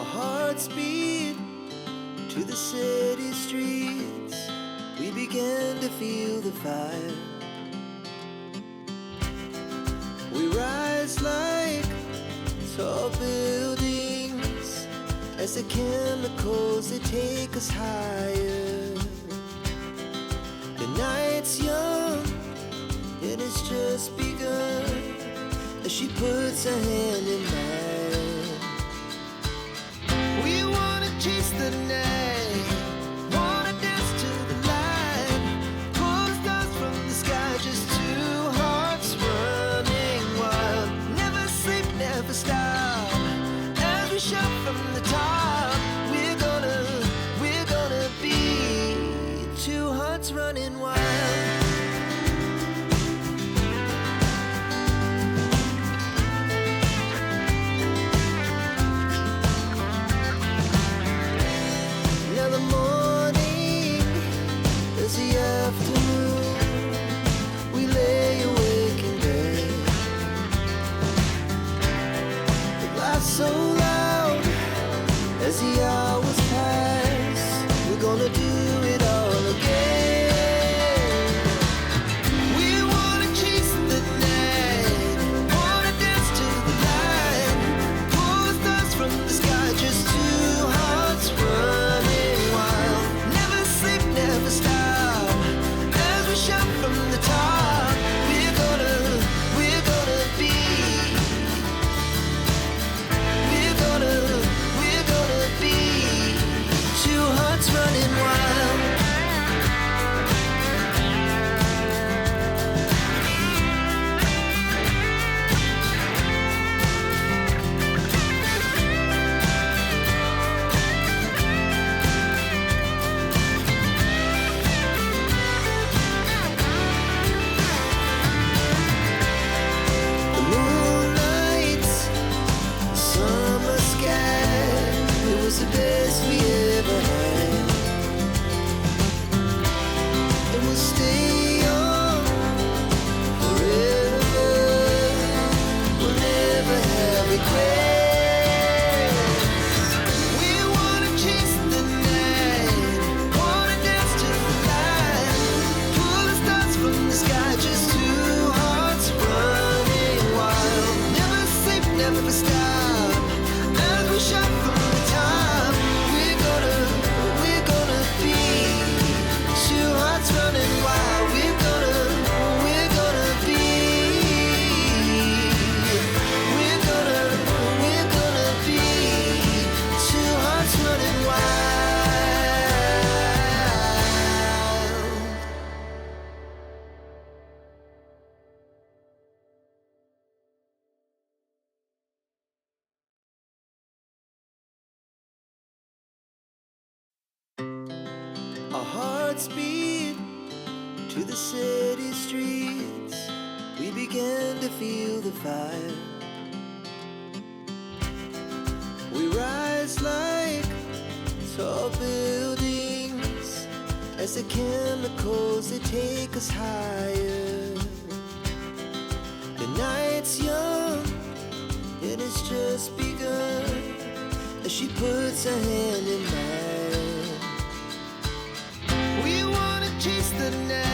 Our hearts beat to the city streets. We began to feel the fire. We rise like tall buildings as the chemicals, they take us higher. The night's young and it's just begun as she puts her hand in mine. We wanna chase the night, wanna dance to the light, pull the stars from the sky, just two hearts running wild. Never sleep, never stop, as we shout from the top. We're gonna be two hearts running wild. So loud as the hours pass, we're gonna do it all again. We wanna chase the night, wanna dance to the light, pull the stars from the sky, just two hearts running wild. Never sleep, never stop, as we shout from the top. We're gonna be two hearts running wild. The moonlight, summer sky, it was the best we ever had. And we'll stay on forever. We'll never have regrets. We wanna chase the night, wanna dance to the light, pull the stars from the sky, just two hearts running wild. Never sleep, never stop, as we shout from the top. We're gonna be two hearts running wild. We're gonna be two hearts running wild. Our hearts beat to the city streets. We began to feel the fire. We rise like tall buildings as the chemicals, they take us higher. The night's young and it's just begun as she puts her hand in mine. We wanna chase the night.